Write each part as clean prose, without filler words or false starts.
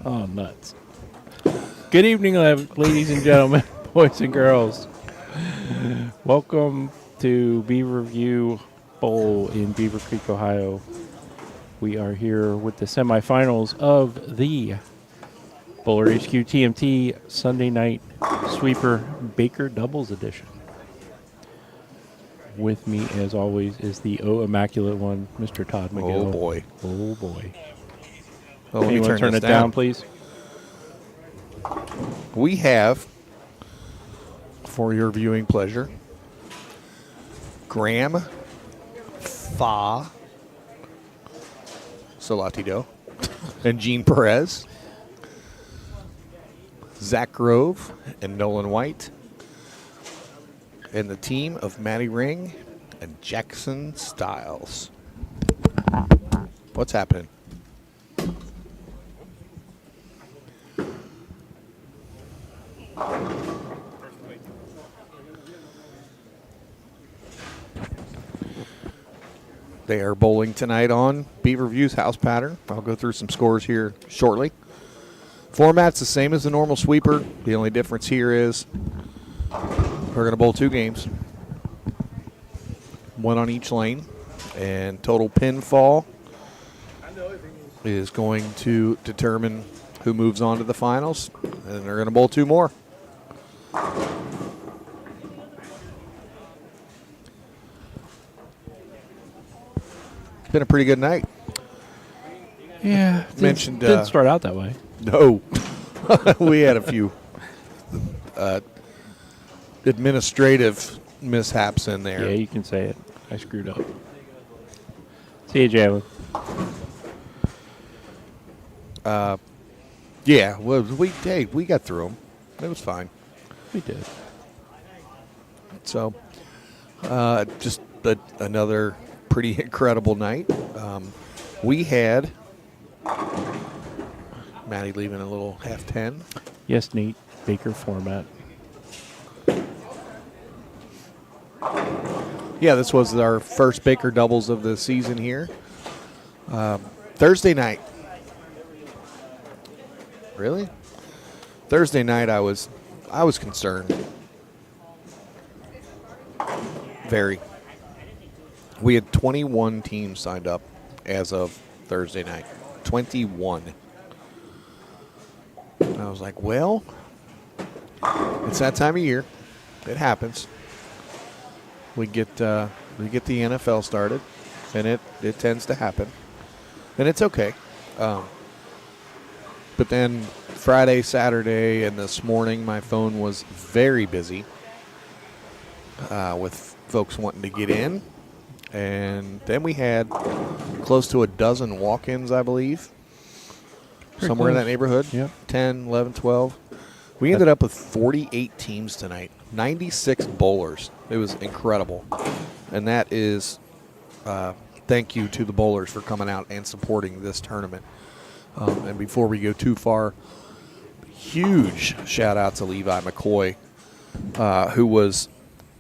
Oh, nuts. Good evening, ladies and gentlemen, boys and girls. Welcome to Beaver View Bowl in Beaver Creek, Ohio. We are here with the semifinals of the BowlerHQ TMT Sunday Night Sweeper Baker Doubles Edition. With me, as always, is the Immaculate One, Mr. Todd McGill. Oh, boy. Oh, boy. Well, let Anyone me turn it this down, please? We have, for your viewing pleasure, Graham Fa Salatido and Gene Perez, Zach Grove and Nolan White, and the team of Matty Ring and Jackson Styles. What's happening? They are bowling tonight on Beaver View's house pattern. I'll go through some scores here shortly. Format's the same as the normal sweeper. The only difference here is we're going to bowl 2 games, 1 on each lane, and total pinfall is going to determine who moves on to the finals, and they're going to bowl 2 more. It's been a pretty good night. Yeah. Didn't start out that way. No. We had a few administrative mishaps in there. Yeah, you can say it. I screwed up. See you, Jalen. Yeah, well, we got through them. It was fine. We did. So, just another pretty incredible night. We had Matty leaving a little half 10. Yes, Nate. Baker format. Yeah, this was our first Baker doubles of the season here. Thursday night. Really? Thursday night, I was concerned. Very. We had 21 teams signed up as of Thursday night. 21. And I was like, well, it's that time of year. It happens. We get the NFL started, and it tends to happen, and it's okay. But then Friday, Saturday, and this morning, my phone was very busy with folks wanting to get in, and then we had close to a dozen walk-ins, I believe, somewhere in that neighborhood. Yep. 10, 11, 12. We ended up with 48 teams tonight, 96 bowlers. It was incredible. And that is thank you to the bowlers for coming out and supporting this tournament. And before we go too far, huge shout-out to Levi McCoy, who was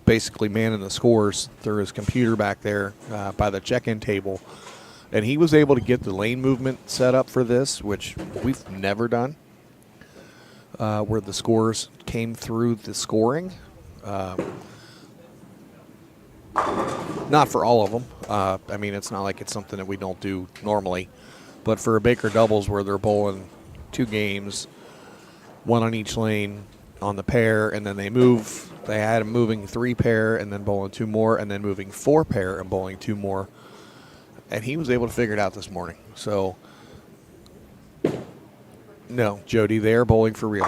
basically manning the scores through his computer back there by the check-in table. And he was able to get the lane movement set up for this, which we've never done. Where the scores came through the scoring. Not for all of them. I mean, it's not like it's something that we don't do normally. But for a Baker doubles where they're bowling 2 games, 1 on each lane on the pair, and then they move. They had them moving 3 pair and then bowling 2 more, and then moving 4 pair and bowling 2 more. And he was able to figure it out this morning. So, no, Jody, they are bowling for real.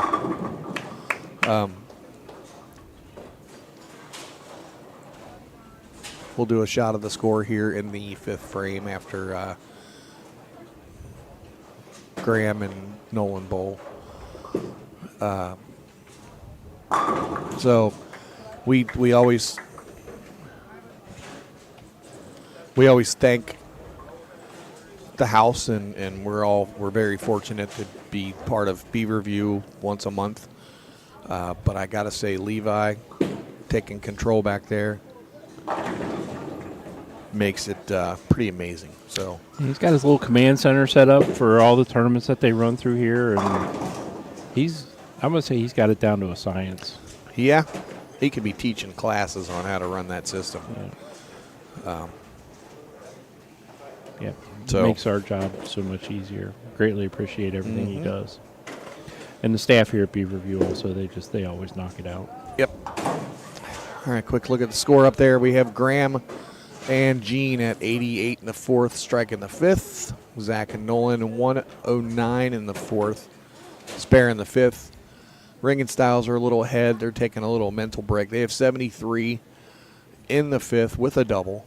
We'll do a shot of the score here in the 5th frame after Graham and Nolan bowl. So we always thank the house, and we're very fortunate to be part of Beaver View once a month. But I gotta say, Levi taking control back there. makes it pretty amazing. So He's got his little command center set up for all the tournaments that they run through here, and I'm gonna say he's got it down to a science. yeah, he could be teaching classes on how to run that system. Yeah, So- it makes our job so much easier. Greatly appreciate everything he does, and the staff here at Beaverview also. They always knock it out. Yep. All right, quick look at the score up there. We have Graham and Gene at 88 in the fourth, striking the fifth. Zach and Nolan 109 in the fourth, spare in the fifth. Ring and Styles are a little ahead. They're taking a little mental break. They have 73 in the fifth with a double.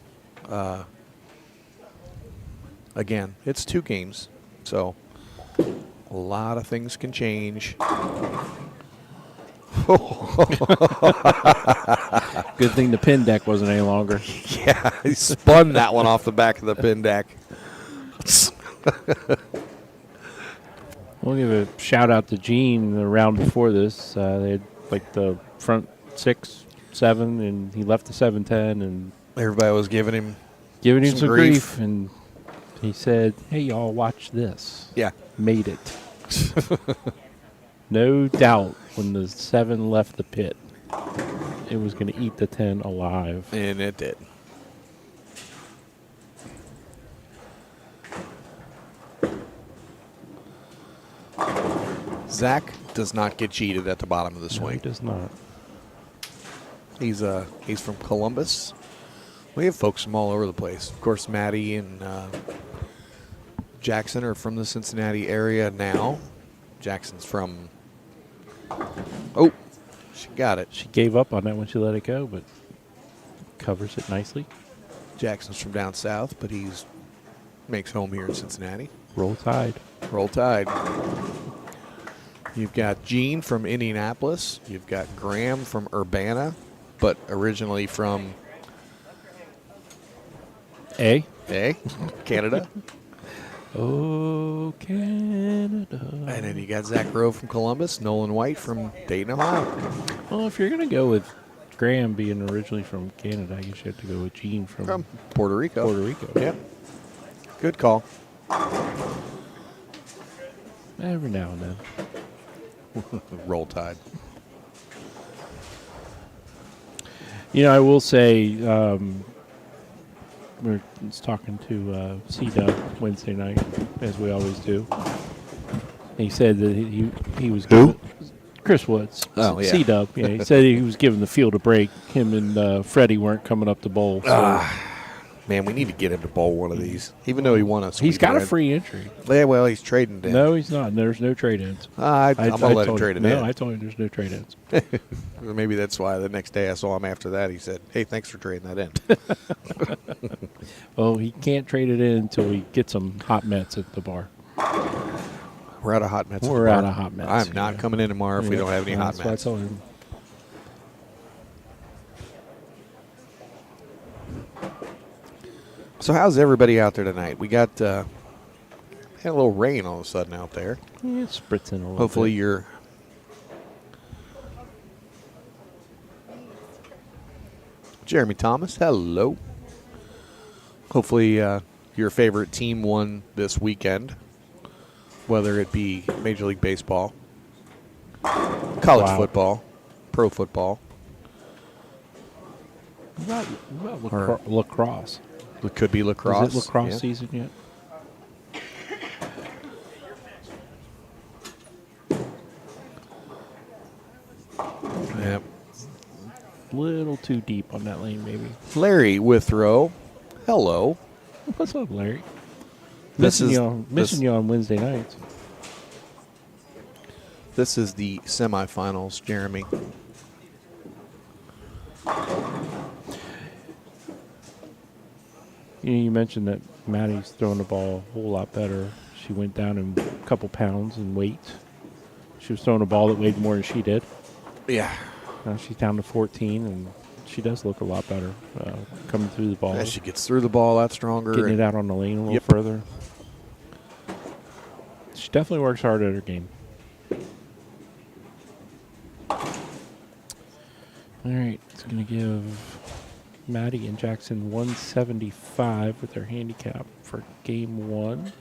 Again, it's 2 games, so a lot of things can change. Good thing the pin deck wasn't any longer. Yeah, he spun that one off the back of the pin deck. We'll give a shout out to Gene. The round before this, they had like the front 6, 7, and he left the 7-10 and Everybody was giving him some grief. And he said, "Hey, y'all, watch this." Yeah. Made it. No doubt when the 7 left the pit, it was going to eat the 10 alive. And it did. Zach does not get cheated at the bottom of the No, swing. he does not. He's from Columbus. We have folks from all over the place. Of course, Maddie and Jackson are from the Cincinnati area now. Jackson's from... Oh, she got it. She gave up on that when she let it go, but covers it nicely. Jackson's from down south, but he's makes home here in Cincinnati. Roll Tide. Roll Tide. You've got Gene from Indianapolis. You've got Graham from Urbana, but originally from Canada. Oh, Canada. And then you got Zach Rowe from Columbus, Nolan White from Dayton, Ohio. Well, if you're going to go with Graham being originally from Canada, I guess you have to go with Gene from Puerto Rico. Puerto Rico. Yep. Good call. Every now and then. Roll Tide. You know, I will say, we were talking to C-Dub Wednesday night, as we always do. He said that he was Who? Chris Woods. Oh, yeah. C-Dub. Yeah, he said he was giving the field a break. Him and Freddie weren't coming up to bowl. So Man, we need to get him to bowl one of these. Even though he won a sweet he's got a red. free entry. Yeah, well, he's trading in. No, he's not. There's no trade-ins. I'm going to let him trade it in. No, I told him there's no trade-ins. Maybe that's why the next day I saw him after that. He said, "Hey, thanks for trading that in." Well, he can't trade it in until we get some hot Mets at the bar. We're out of hot Mets. We're out of hot Mets. I'm not coming in tomorrow if we don't have any hot That's Mets. what I told him. So how's everybody out there tonight? We got had a little rain all of a sudden out there. Yeah, it's spritzing a little Hopefully bit. you're Jeremy Thomas, hello. Hopefully your favorite team won this weekend, whether it be Major League Baseball, college football, pro football. What about lacrosse? It could be lacrosse. Is it lacrosse yeah. season yet? Yep. Little too deep on that lane, maybe. Larry Withrow, hello. What's up, Larry? This Missing is you on Wednesday nights. This is the semifinals, Jeremy. You mentioned that Maddie's throwing the ball a whole lot better. She went down in a couple pounds in weight. She was throwing a ball that weighed more than she did. Yeah. Now she's down to 14, and she does look a lot better coming through the ball. As she gets through the ball, that's stronger. Getting it out on the lane a little Yep. further. She definitely works hard at her game. All right, it's going to give Maddie and Jackson 175 with their handicap for game 1.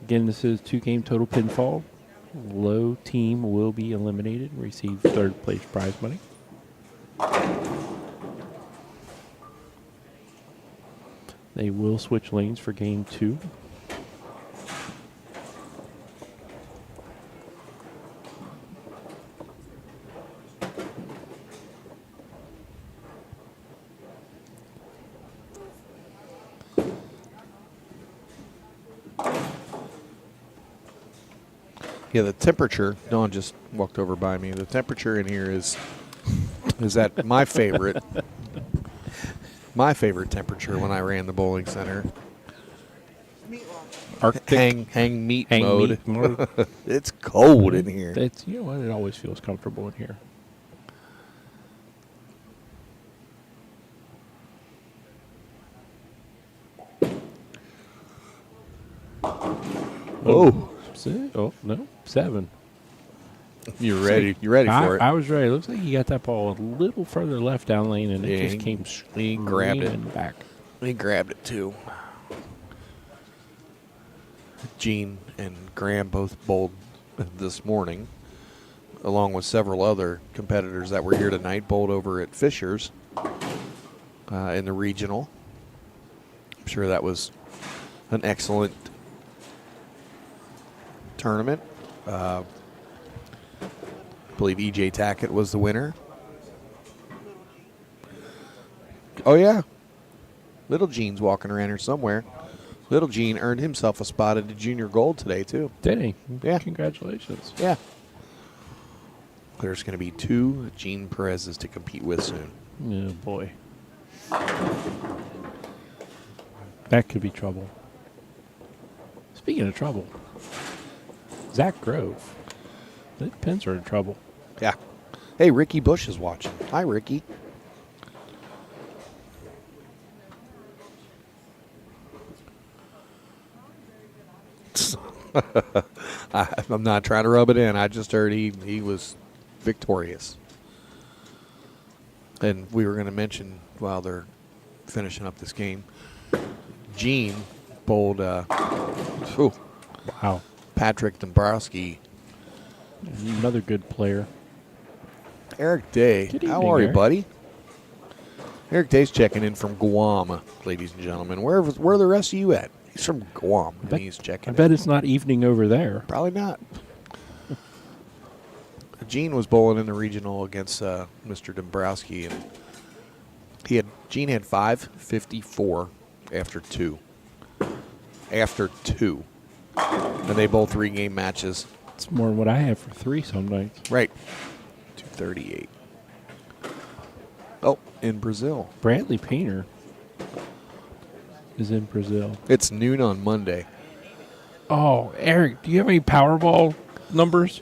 Again, this is 2-game total pinfall. Low team will be eliminated and receive third place prize money. They will switch lanes for game 2. Yeah, the temperature, Dawn just walked over by me. The temperature in here is at my favorite temperature when I ran the bowling center. Arctic Hang meat hang mode. meat mode. It's cold in here. It's, you know what? It always feels comfortable in here. Oh, Oh, no. 7. you're ready. You're ready for it. I was ready. Looks like he got that ball a little further left down lane, and Yeah, it just he- came he grabbed it. screaming back. He grabbed it too. Gene and Graham both bowled this morning, along with several other competitors that were here tonight. Bowled over at Fisher's in the regional. I'm sure that was an excellent tournament. I believe EJ Tackett was the winner. Oh, yeah. Little Gene's walking around here somewhere. Little Gene earned himself a spot at the junior gold today, too. Did he? Yeah. Congratulations. Yeah. There's going to be 2 Gene Perez's to compete with soon. Oh, boy. That could be trouble. Speaking of trouble, Zach Grove. The Pins are in trouble. Yeah. Hey, Ricky Bush is watching. Hi, Ricky. I'm not trying to rub it in. I just heard he was victorious. And we were going to mention while they're finishing up this game, Gene bowled Wow. Patrick Dombrowski. Another good player. Eric Day, Good how evening, are you, Eric. buddy? Eric Day's checking in from Guam, ladies and gentlemen. Where are the rest of you at? He's from Guam, and he's checking I in. bet it's not evening over there. Probably not. Gene was bowling in the regional against Mr. Dombrowski, and Gene had 554 after 2. And they bowled 3-game matches. It's more than what I have for 3 some nights. Right. 238. Oh, in Brazil. Bradley Painter is in Brazil. It's noon on Monday. Oh, Eric, do you have any Powerball numbers?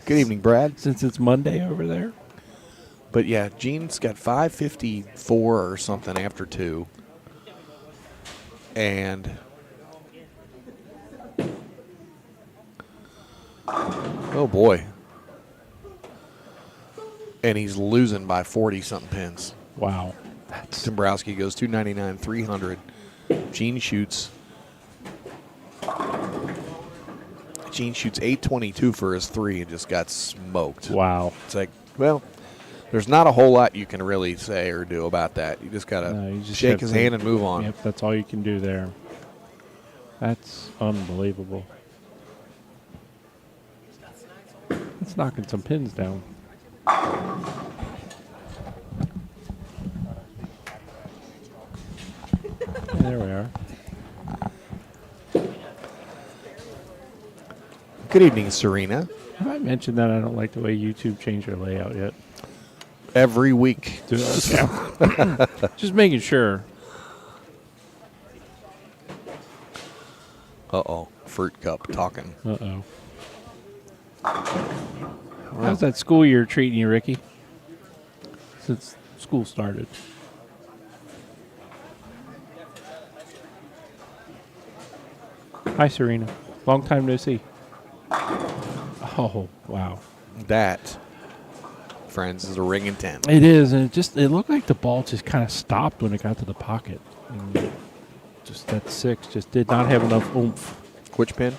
Good evening, Brad. Since it's Monday over there. But yeah, Gene's got 554 or something after 2. And oh boy. And he's losing by 40-something pins. Wow. That's Dombrowski goes 299, 300. Gene shoots 822 for his 3 and just got smoked. wow. It's like, well, there's not a whole lot you can really say or do about that. You just got to No, you just shake have his to- hand and move on. Yep, that's all you can do there. That's unbelievable. It's knocking some pins down. There we are. Good evening, Serena. Have I mentioned that I don't like the way YouTube changed their layout yet? Every week. Just making sure. Uh-oh. Fruit Cup talking. Uh-oh. How's that school year treating you, Ricky? Since school started. Hi, Serena. Long time no see. Oh, wow. That, friends, is a ring and 10. It is, and it looked like the ball just kind of stopped when it got to the pocket. And just that 6 just did not have enough oomph. Which pin?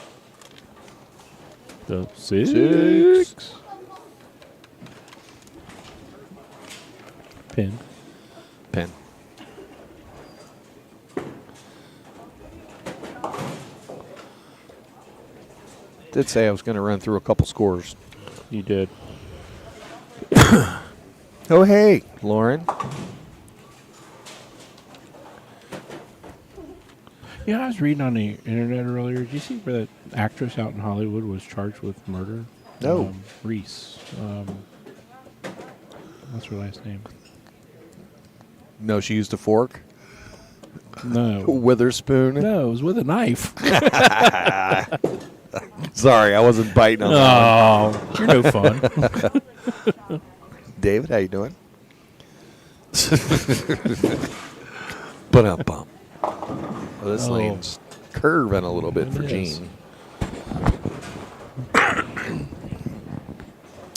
The 6. Pin. Pin. Did say I was going to run through a couple scores. You did. Oh, hey, Lauren. Yeah, I was reading on the internet earlier. Did you see where that actress out in Hollywood was charged with murder? No. Reese. What's her last name? No, she used a fork. No. Witherspoon. No, it was with a knife. Sorry, I wasn't biting on that one. Oh, you're no fun. David, how you doing? Bum. Well, this lane's curving a little bit It for is. Gene. I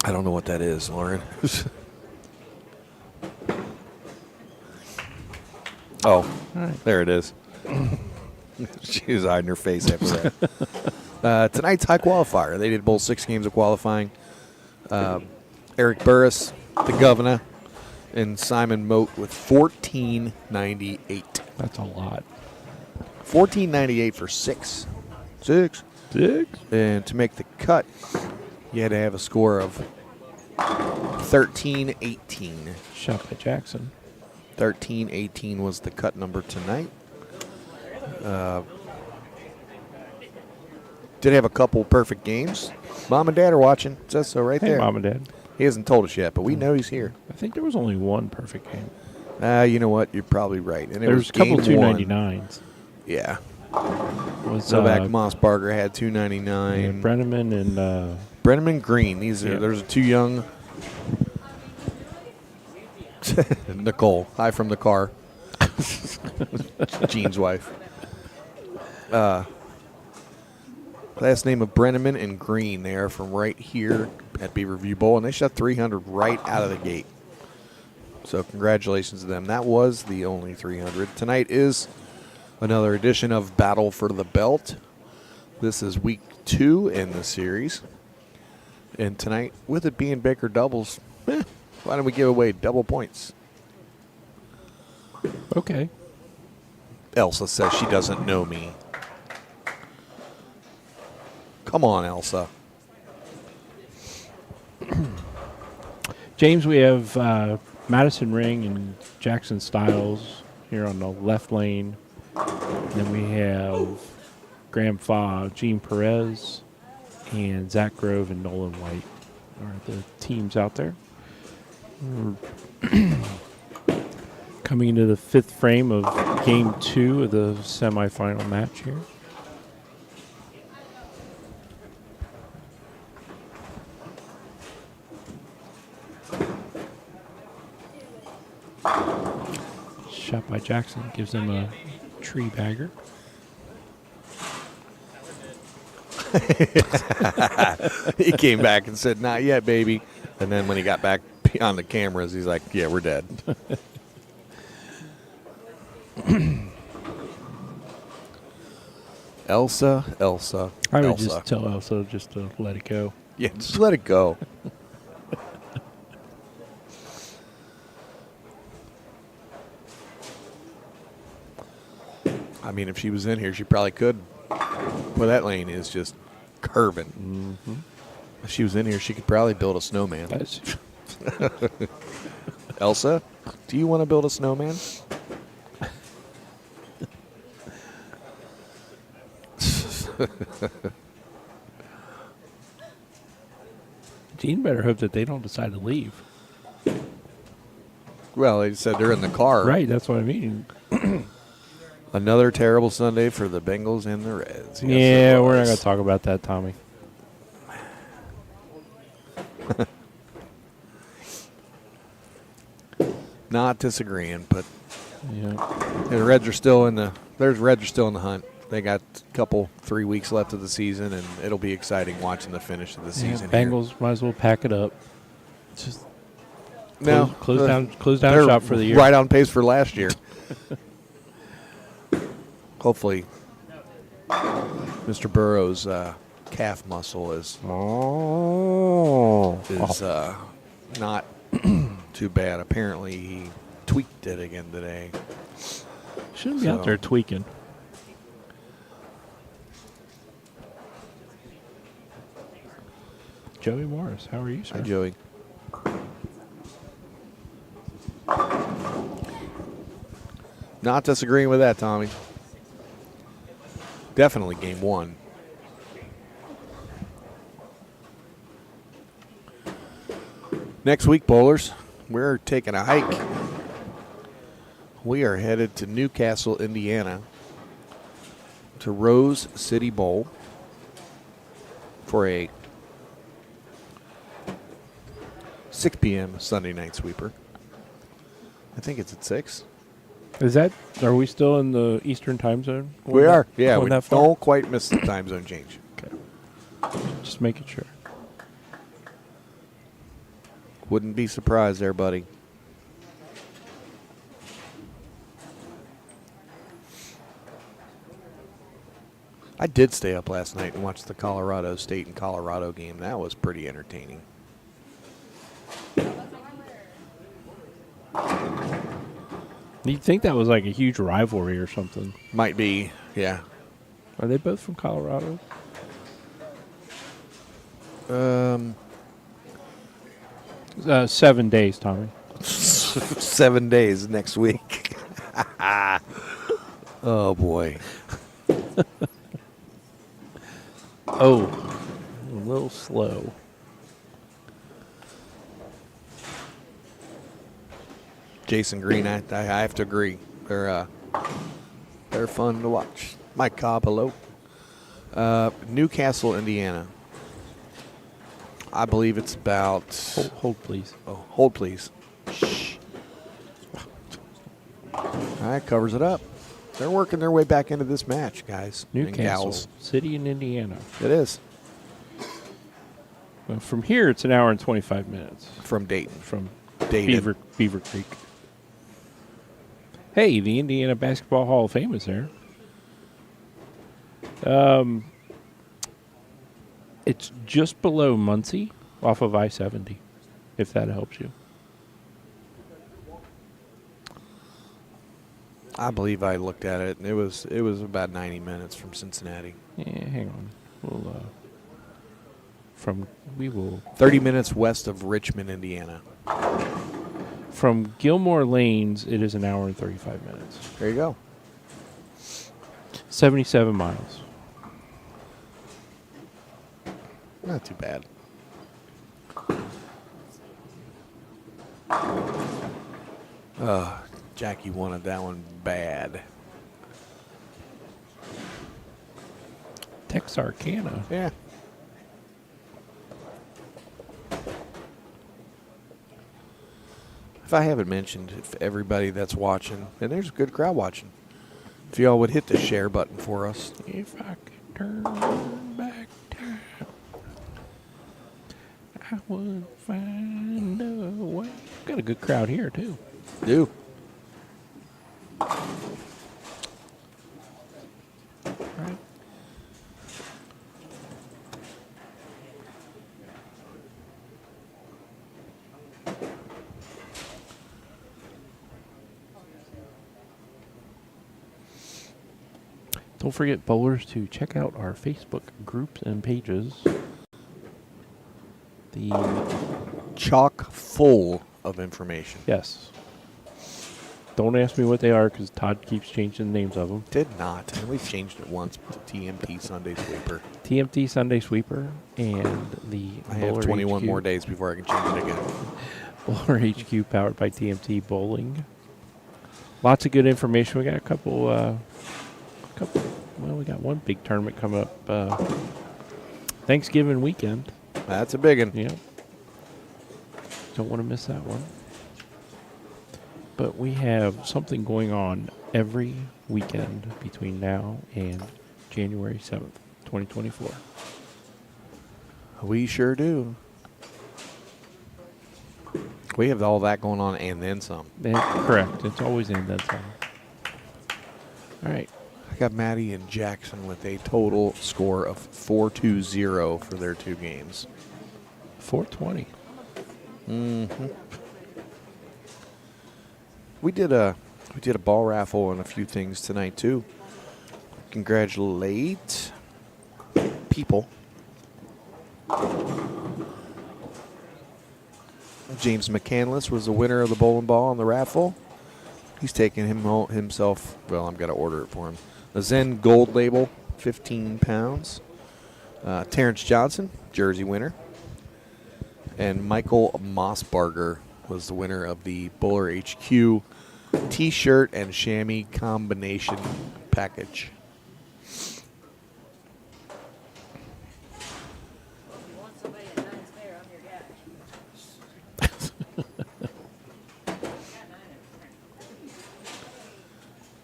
don't know what that is, Lauren. Oh, right. there it is. She was hiding her face after that. Tonight's high qualifier. They did bowl 6 games of qualifying. Eric Burris, the governor, and Simon Moat with 14.98. That's a lot. 14.98 for 6. 6. And to make the cut, you had to have a score of 13.18. Shot by Jackson. 13.18 was the cut number tonight. Did have a couple perfect games. Mom and Dad are watching. It says so right Hey, there. Mom and Dad. He hasn't told us yet, but we know he's here. I think there was only one perfect game. You know what? You're probably right. And it There was was a couple game 299s. Yeah. Was Novak Mossbarger had 299. Brenneman and Brenneman Green. These are Yeah. There's 2 young. Nicole. Hi from the car. Gene's wife. Last name of Brenneman and Green. They are from right here at Beaverview Bowl, and they shot 300 right out of the gate. So congratulations to them. That was the only 300. Tonight is another edition of Battle for the Belt. This is week 2 in the series. And tonight, with it being Baker doubles, why don't we give away double points? okay. Elsa says she doesn't know me. Come on, Elsa. James, we have Madison Ring and Jackson Styles here on the left lane. And then we have Graham Fa, Gene Perez, and Zach Grove and Nolan White are the teams out there. We're coming into the 5th frame of Game 2 of the semifinal match here. Shot by Jackson gives them a tree bagger. He came back and said, "Not yet, baby." And then when he got back on the cameras, he's like, "Yeah, we're dead." Elsa. I would Elsa. just tell Elsa just to let it go. Yeah, just let it go. I mean, if she was in here, she probably could. Well, that lane is just curving. Mm-hmm. If she was in here, she could probably build a snowman. That's, Elsa, do you want to build a snowman? Gene better hope that they don't decide to leave. Well, they said they're in the car. Right, that's what I mean. Another terrible Sunday for the Bengals and the Reds. Yes, Yeah, it we're not was. going to talk about that, Tommy. Not disagreeing, but Yeah. the Reds are still in the. There's Reds are still in the hunt. They got a couple 3 weeks left of the season, and it'll be exciting watching the finish of the Yeah, season. here. Bengals might as well pack it up. Just No, Close down they're shop for the year. right on pace for last year. Hopefully, Mr. Burrow's calf muscle is not too bad. Apparently, he tweaked it again today. Shouldn't be out there tweaking. Joey Morris, how are you, sir? Hi, Joey. Not disagreeing with that, Tommy. Definitely game one. Next week, bowlers, we're taking a hike. We are headed to Newcastle, Indiana, to Rose City Bowl for a 6 p.m. Sunday night sweeper. I think it's at 6. Are we still in the Eastern time zone? We are. Yeah, we that far? don't quite miss the time zone change. Okay. Just making sure. Wouldn't be surprised there, buddy. I did stay up last night and watch the Colorado State and Colorado game. That was pretty entertaining. You'd think that was like a huge rivalry or something. Might be, yeah. Are they both from Colorado? 7 days, Tommy. 7 days next week. Oh, boy. Oh, a little slow. Jason Green, I have to agree. They're fun to watch. Mike Cobb, hello. Newcastle, Indiana. I believe it's about... Hold please. Oh, hold, please. Shh. All right, covers it up. They're working their way back into this match, guys. and Newcastle, gals. city in Indiana. It is. Well, from here, it's an hour and 25 minutes. From Dayton. From Dayton. Beaver Creek. Hey, the Indiana Basketball Hall of Fame is there. It's just below Muncie, off of I-70, if that helps you. I believe I looked at it, and it was about 90 minutes from Cincinnati. Yeah, hang on. We will 30 minutes west of Richmond, Indiana. from Gilmore Lanes. It is an hour and 35 minutes. There you go. 77 miles. Not too bad. Jackie wanted that one bad. Texarkana. Yeah. If I haven't mentioned, if everybody that's watching, and there's a good crowd watching, if y'all would hit the share button for us. If I could turn back time, I would find a way. Got a good crowd here, too. Do. All right. Don't forget, bowlers, to check out our Facebook groups and pages. Chock full of information. Yes. Don't ask me what they are because Todd keeps changing the names of them. Did not. I only changed it once to TMT Sunday Sweeper. TMT Sunday Sweeper and the I have 21 more days before I can change it again. BowlerHQ powered by TMT Bowling. Lots of good information. We got a couple. Well, we got one big tournament coming up Thanksgiving weekend. That's a big one. Yeah. Don't want to miss that one. But we have something going on every weekend between now and January 7th, 2024. We sure do. We have all that going on and then some. Correct. It's always in that time. All right. I got Maddie and Jackson with a total score of 4-2-0 for their 2 games. 420. Mm-hmm. We did a ball raffle and a few things tonight too. Congratulate people. James McCandless was the winner of the bowling ball on the raffle. He's taking himself. Well, I'm gonna order it for him. The Zen Gold Label, 15 pounds. Terrence Johnson, jersey winner. And Michael Mossbarger was the winner of the BowlerHQ T-shirt and chamois combination package.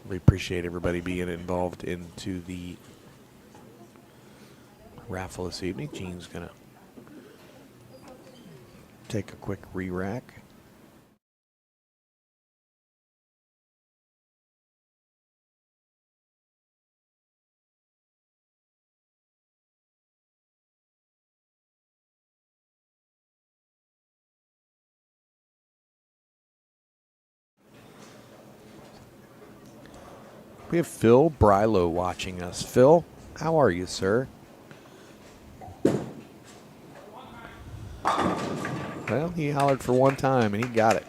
We appreciate everybody being involved into the raffle this evening. Gene's gonna take a quick re-rack. We have Phil Brylow watching us. Phil, how are you, sir? Well, he hollered for one time and he got it.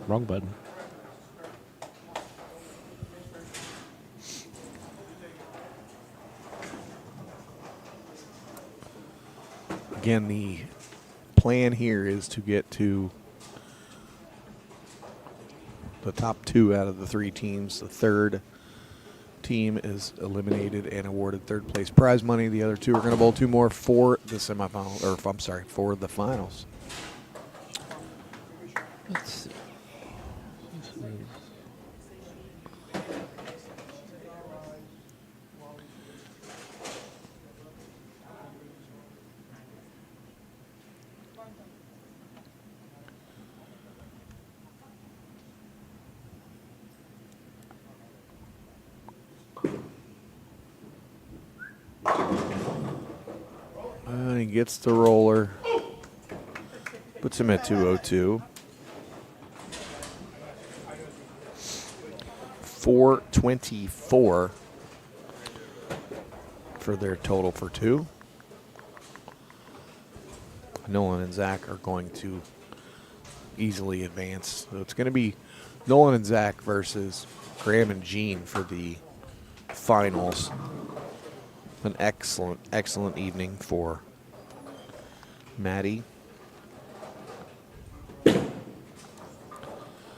Wrong button. Again, the plan here is to get to the top 2 out of the 3 teams. The third team is eliminated and awarded third place prize money. The other 2 are going to bowl 2 more for the semifinal, or I'm sorry, for the finals. Let's see. He gets the roller. Puts him at 202. 424 for their total for 2. Nolan and Zach are going to easily advance. So it's going to be Nolan and Zach versus Graham and Gene for the finals. An excellent, excellent evening for Maddie.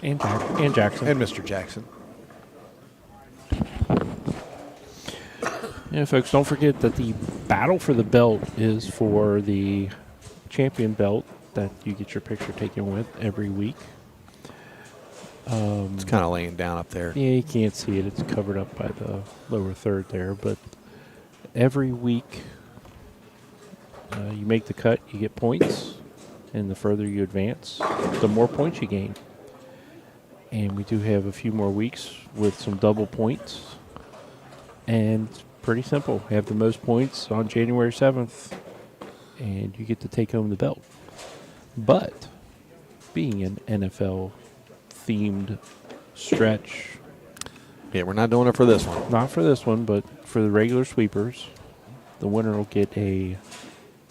And Jackson. And Mr. Jackson. Yeah, folks, don't forget that the battle for the belt is for the champion belt that you get your picture taken with every week. It's kind of laying down up there. Yeah, you can't see it. It's covered up by the lower third there. But every week you make the cut, you get points. And the further you advance, the more points you gain. And we do have a few more weeks with some double points. And it's pretty simple. Have the most points on January 7th, and you get to take home the belt. But being an NFL themed stretch. Yeah, we're not doing it for this one. Not for this one, but for the regular sweepers, the winner will get a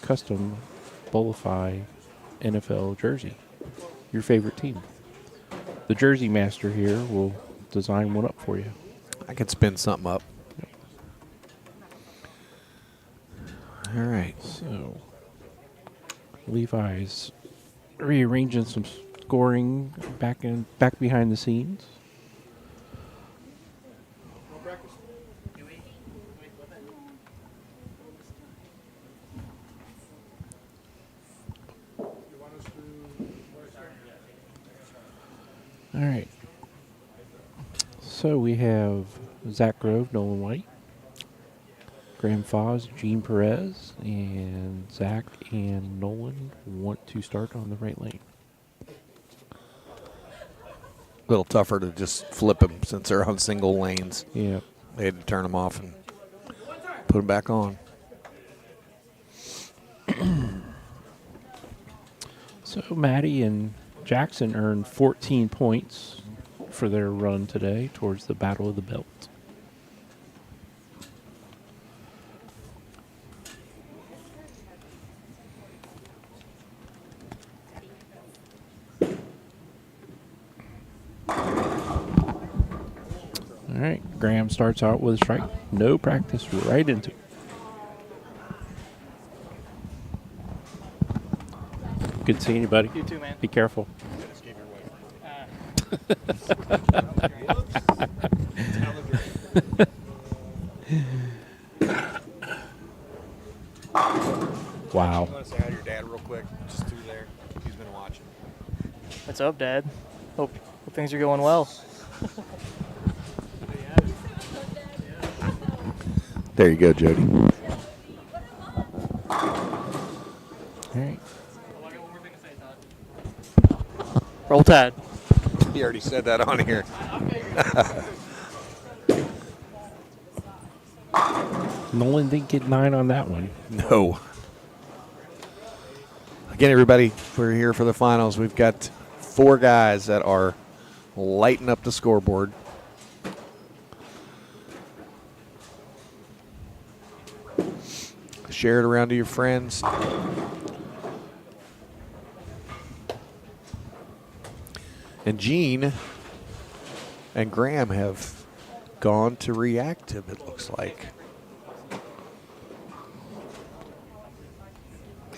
custom BowlerHQ NFL jersey. Your favorite team. The jersey master here will design one up for you. I can spin something up. All right. So, Levi's rearranging some scoring back behind the scenes. All right. So we have Zach Grove, Nolan White, Graham Foz, Gene Perez, and Zach and Nolan want to start on the right lane. A little tougher to just flip them since they're on single lanes. Yeah. They had to turn them off and put them back on. So Maddie and Jackson earned 14 points for their run today towards the Battle of the Belt. All right, Graham starts out with a strike. No practice, right into it. Good to see you, buddy. You too, man. Be careful. Wow. I want to say hi to your dad real quick, just through there. He's been watching. What's up, Dad? Hope things are going well. There you go, Jody. All right. Roll Tide. He already said that on here. Nolan didn't get 9 on that one. No. Again, everybody, we're here for the finals. We've got 4 guys that are lighting up the scoreboard. Share it around to your friends. And Gene and Graham have gone to reactive, it looks like.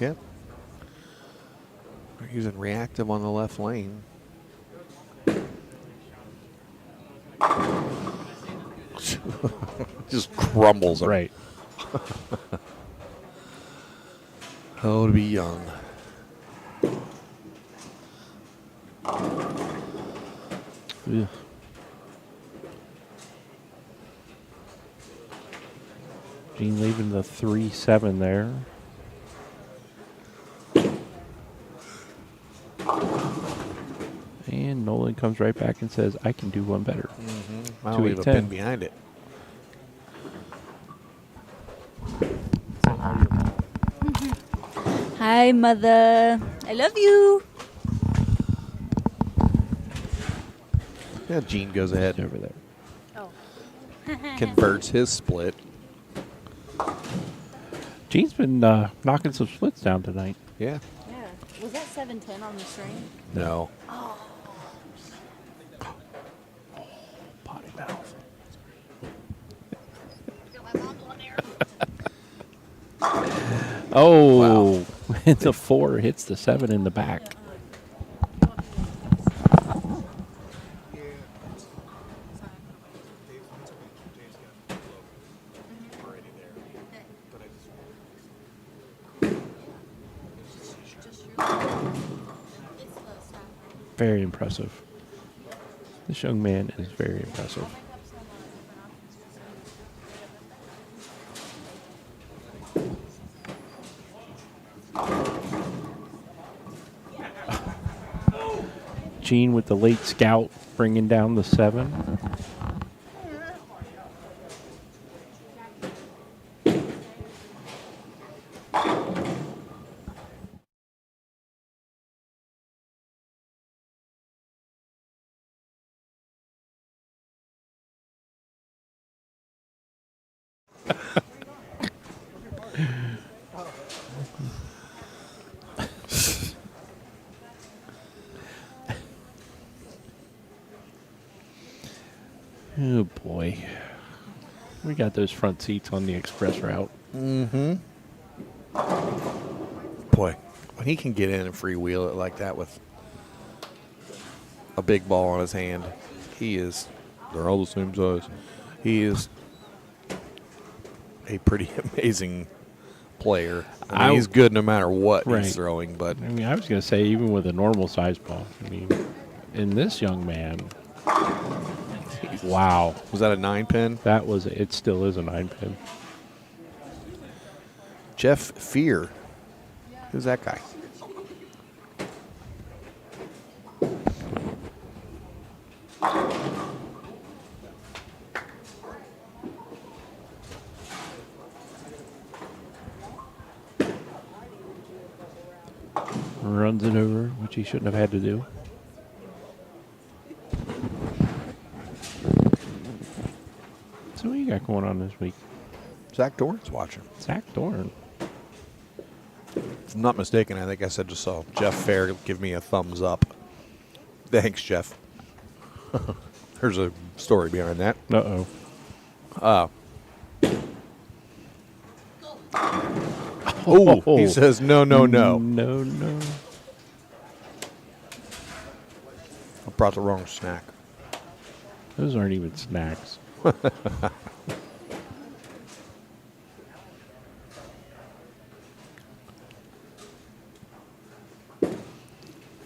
Yep. They're using reactive on the left lane. Just crumbles them. Right. Oh, to be young. Ugh. Gene leaving the 3-7 there. And Nolan comes right back and says, I can do one better. I'll leave a 2-8-10. pin behind it. Hi, Mother. I love you. Yeah, Gene goes ahead Over there. Oh. converts his split. Gene's been knocking some splits down tonight. Yeah. Yeah. Was that 710 on the string? No. Potty mouth. Oh, Wow. the 4 hits the 7 in the back. Very impressive. This young man is very impressive. Gene with the late scout bringing down the 7. Oh, boy. We got those front seats on the express route. Boy, when he can get in and freewheel it like that with a big ball on his hand, they're all the same size. He is a pretty amazing player. I mean, he's good no matter what Right. he's throwing, but I mean, I was going to say, even with a normal size ball, I mean, in this young man, wow. was that a 9-pin? It still is a 9-pin. Jeff Fear. Who's that guy? Runs it over, which he shouldn't have had to do. So what you got going on this week? Zach Dorn's watching. Zach Dorn. If I'm not mistaken, I think I said just saw Jeff Fair give me a thumbs up. Thanks, Jeff. There's a story behind that. Uh-oh. Oh, he says no. No, no. I brought the wrong snack. Those aren't even snacks.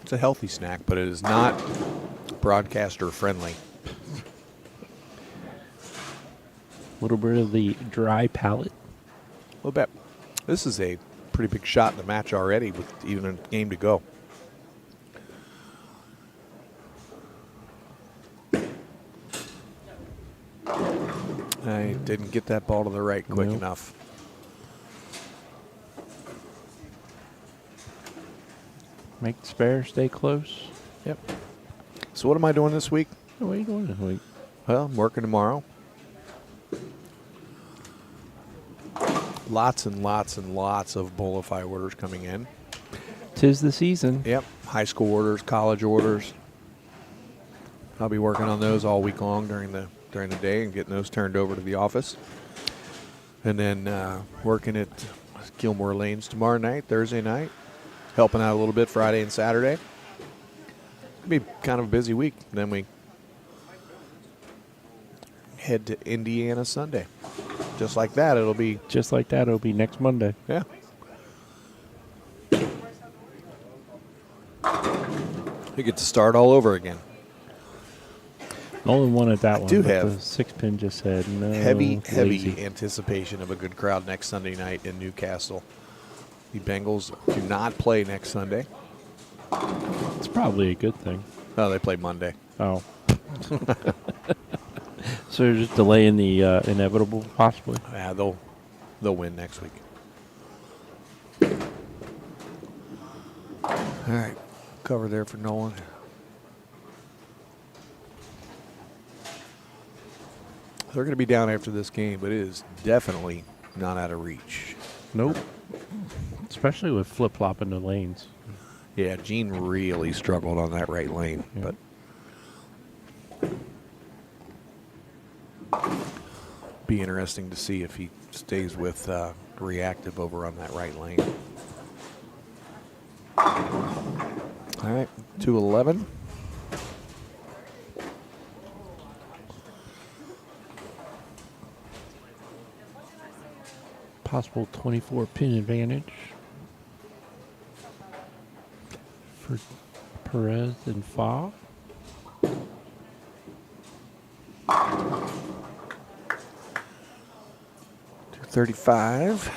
It's a healthy snack, but it is not broadcaster friendly. A little bit of the dry palate. A little bit. This is a pretty big shot in the match already with even a game to go. I didn't get that ball to the right quick Nope. enough. Make the spare stay close. Yep. So what am I doing this week? What are you doing this week? Well, I'm working tomorrow. Lots and lots and lots of Bolify orders coming in. 'Tis the season. Yep. High school orders, college orders. I'll be working on those all week long during the day and getting those turned over to the office. And then working at Gilmore Lanes tomorrow night, Thursday night. Helping out a little bit Friday and Saturday. It'll be kind of a busy week. Then we head to Indiana Sunday. Just like that, it'll be. Just like that, it'll be next Monday. Yeah. We get to start all over again. Only one at that one. do but have the 6-pin just said no. Heavy lazy. anticipation of a good crowd next Sunday night in Newcastle. The Bengals do not play next Sunday. It's probably a good thing. Oh, they play Monday. Oh. So they're just delaying the inevitable, possibly. Yeah, they'll win next week. All right, cover there for Nolan. They're going to be down after this game, but it is definitely not out of reach. Nope. Especially with flip-flopping the lanes. Yeah, Gene really struggled on that right lane, Yeah. but be interesting to see if he stays with reactive over on that right lane. All right, 211. Possible 24-pin advantage for Perez and Fa. $35.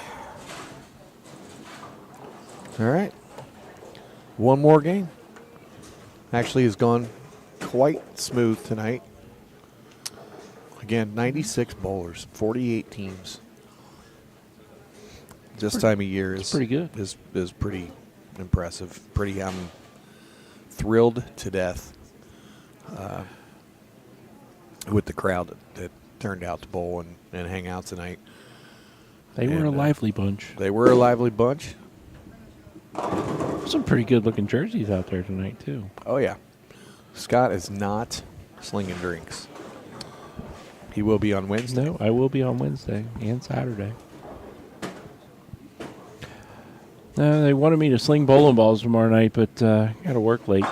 All right. One more game. Actually has gone quite smooth tonight. Again, 96 bowlers, 48 teams. This time of year is pretty good. Is pretty impressive. I'm thrilled to death with the crowd that turned out to bowl and hang out tonight. They were a And, lively bunch. They were a lively bunch. Some pretty good looking jerseys out there tonight, too. Oh, yeah. Scott is not slinging drinks. He will be on Wednesday. No, I will be on Wednesday and Saturday. They wanted me to sling bowling balls tomorrow night, but got to work late.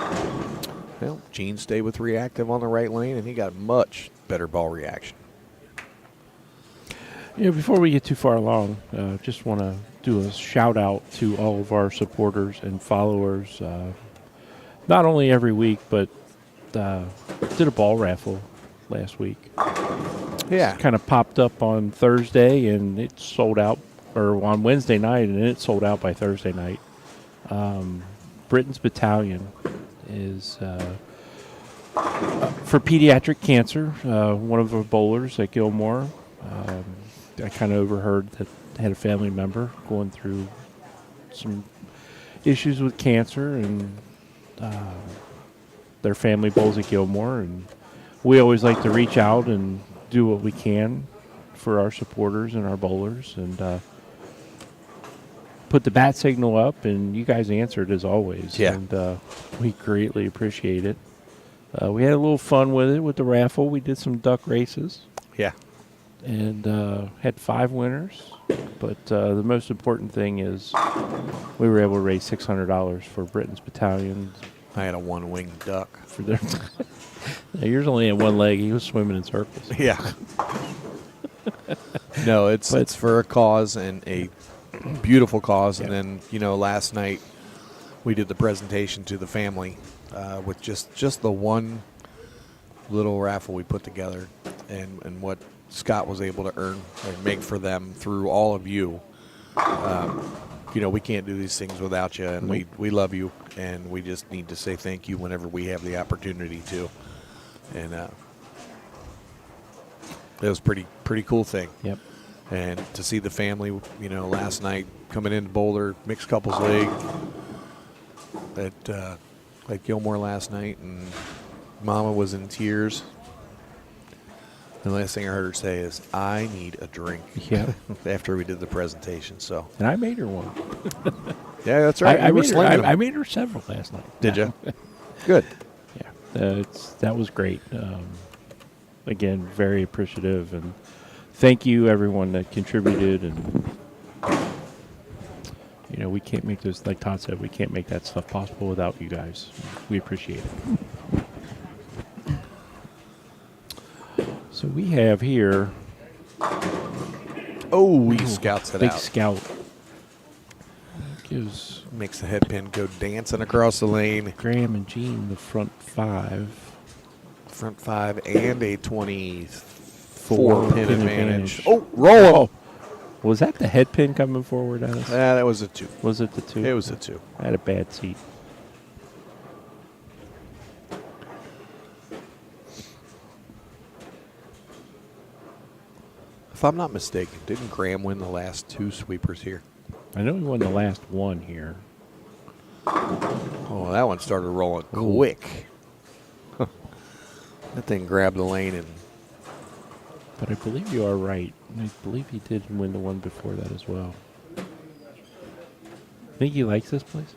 Well, Gene stayed with reactive on the right lane, and he got much better ball reaction. Before we get too far along, just want to do a shout out to all of our supporters and followers. Not only every week, but did a ball raffle last week. Yeah. Kind of popped up on Thursday, and it sold out, or on Wednesday night, and it sold out by Thursday night. Britain's Battalion is for pediatric cancer. One of our bowlers at Gilmore. I kind of overheard that had a family member going through some issues with cancer, and their family bowls at Gilmore, and we always like to reach out and do what we can for our supporters and our bowlers, and put the bat signal up, and you guys answered as always. Yeah. And we greatly appreciate it. We had a little fun with it with the raffle. We did some duck races. Yeah. And had 5 winners, but the most important thing is we were able to raise $600 for Britain's Battalion. I had a one-winged duck. For their Now, yours only had one leg. He was swimming in circles. Yeah. No, it's for a cause, and a beautiful cause. Yeah. And then, last night we did the presentation to the family with just the one little raffle we put together, and what Scott was able to earn and make for them through all of you. We can't do these things without you, and we love you, and we just need to say thank you whenever we have the opportunity to. And it was pretty cool thing. Yep. And to see the family, last night coming into Boulder, mixed couples league at Gilmore last night, and Mama was in tears. The last thing I heard her say is, "I need a drink." Yeah. After we did the presentation, so And I made her one. yeah, that's right. I You were made her, slinging them. I made her several last night. Did you? Good. Yeah, that was great. Again, very appreciative, and thank you everyone that contributed. And we can't make this, like Todd said, we can't make that stuff possible without you guys. We appreciate it. So we have here Oh, he scouts it Big out. Scout. Gives Makes the head pin go dancing across the lane. Graham and Gene the front 5. Front 5 and a 24 pin advantage. advantage. Oh, roll him. Was that the head pin coming forward at us? That was a 2. Was it the 2? It was a 2. I had a bad seat. If I'm not mistaken, didn't Graham win the last 2 sweepers here? I know he won the last one here. Oh, that one started rolling quick. That thing grabbed the lane, and But I believe you are right. I believe he did win the one before that as well. Think he likes this place?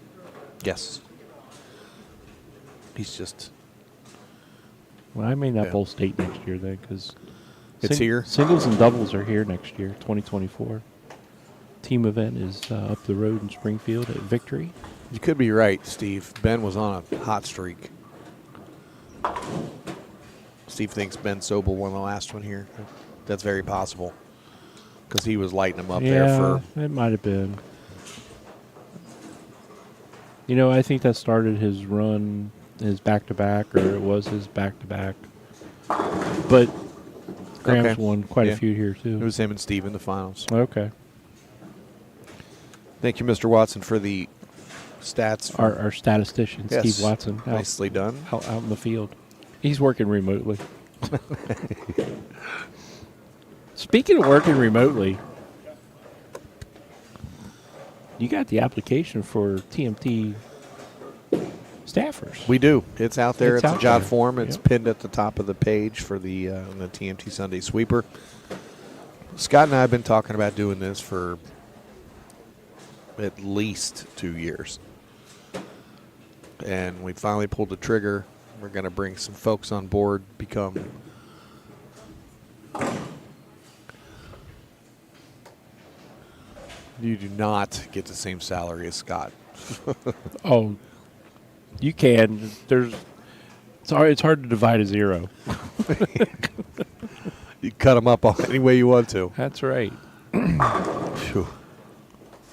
yes. He's just... Well, I may not Yeah. bowl state next year then, because It's here? Singles and doubles are here next year, 2024. Team event is up the road in Springfield at Victory. You could be right, Steve. Ben was on a hot streak. Steve thinks Ben Sobel won the last one here. That's very possible, because he was lighting them up there for... it might have been. I think that started his run, his back-to-back, or it was his back-to-back. But Graham's Okay. won quite Yeah. a few here, too. It was him and Steve in the finals. Okay. Thank you, Mr. Watson, for the stats. Our statistician, Yes. Steve Watson, out Nicely done. in the field. He's working remotely. Speaking of working remotely, you got the application for TMT staffers. We do. It's out there. It's It's a out job there. form. It's Yep. pinned at the top of the page for the TMT Sunday Sweeper. Scott and I have been talking about doing this for at least 2 years. And we finally pulled the trigger. We're going to bring some folks on board, become you do not get the same salary as Scott. Oh, you can. It's hard to divide a zero. You cut them up any way you want to. That's right. Phew.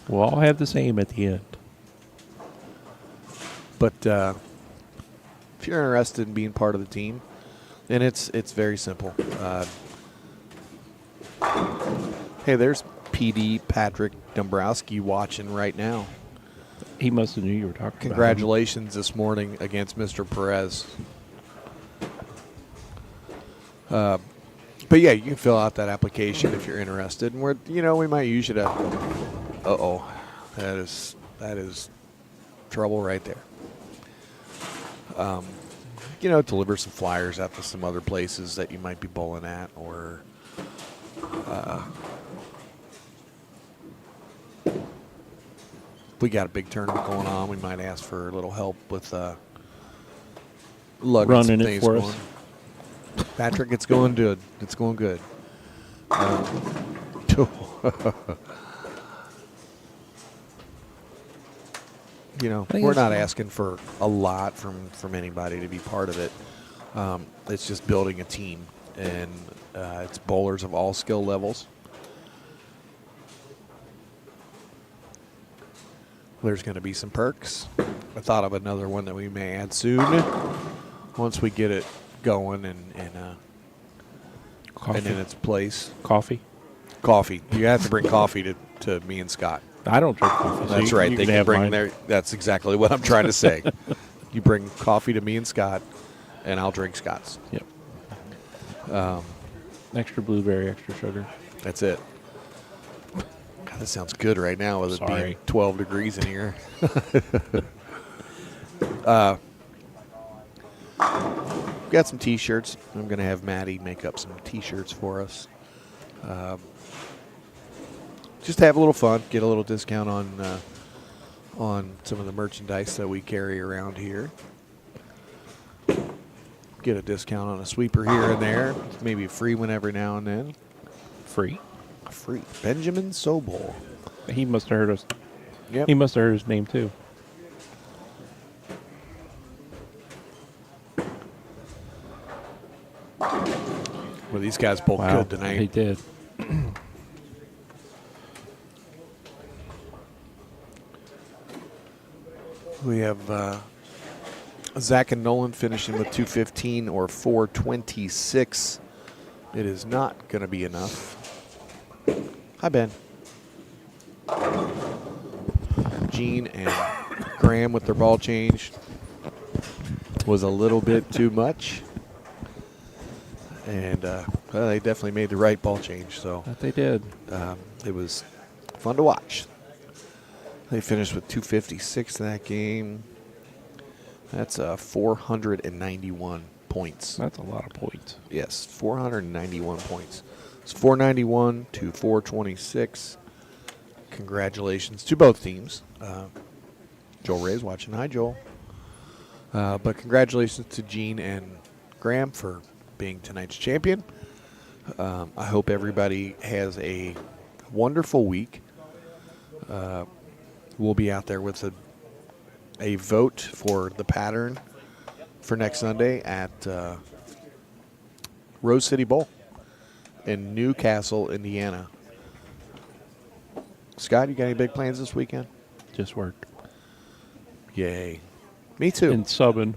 We'll all have the same at the end. But if you're interested in being part of the team, and it's very simple. Hey, there's PD Patrick Dombrowski watching right now. He must have knew you were talking about him. Congratulations this morning against Mr. Perez. But yeah, you can fill out that application if you're interested, and we might use you to. That is trouble right there. Deliver some flyers out to some other places that you might be bowling at, or we got a big tournament going on. We might ask for a little help with lugging running some it things for going. us. Patrick, it's going good. It's going good. We're not asking for a lot from anybody to be part of it. It's just building a team, and it's bowlers of all skill levels. There's going to be some perks. I thought of another one that we may add soon once we get it going and in its place. Coffee? Coffee. You have to bring coffee to me and Scott. I don't drink coffee. So That's right. You They can can have bring mine. their. That's exactly what I'm trying to say. You bring coffee to me and Scott, and I'll drink Scott's. Yep. Extra blueberry, extra sugar. That's it. God, that sounds good right now with it being Sorry. 12 degrees in here. Got some T-shirts. I'm going to have Maddie make up some T-shirts for us. Just have a little fun. Get a little discount on some of the merchandise that we carry around here. Get a discount on a sweeper here and there. Maybe a free one every now and then. Free. Free. Benjamin Sobol. He must have heard us. Yep. He must have heard his name too. Well, these guys bowled Wow, good tonight. they did. We have Zach and Nolan finishing with 215 or 426. It is not going to be enough. Hi, Ben. Gene and Graham with their ball change was a little bit too much. And they definitely made the right ball change. So That they did. it was fun to watch. They finished with 256 in that game. That's 491 points. That's a lot of points. Yes, 491 points. It's 491 to 426. Congratulations to both teams. Joel Ray's watching. Hi, Joel. But congratulations to Gene and Graham for being tonight's champion. I hope everybody has a wonderful week. We'll be out there with a vote for the pattern for next Sunday at Rose City Bowl in Newcastle, Indiana. Scott, you got any big plans this weekend? Just work. Yay. Me too. And subbing.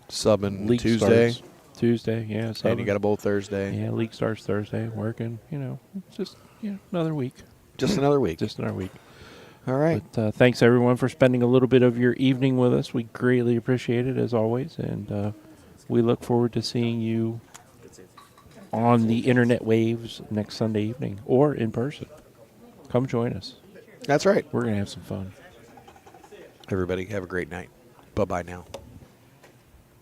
Subbing League Tuesday. starts Tuesday, yeah. Subbing. And you got a bowl Thursday. Yeah, league starts Thursday. Working, it's just another week. Just another week. Just another week. All right. But thanks everyone for spending a little bit of your evening with us. We greatly appreciate it as always, and we look forward to seeing you on the internet waves next Sunday evening or in person. Come join us. That's right. We're gonna have some fun. Everybody have a great night. Bye-bye now.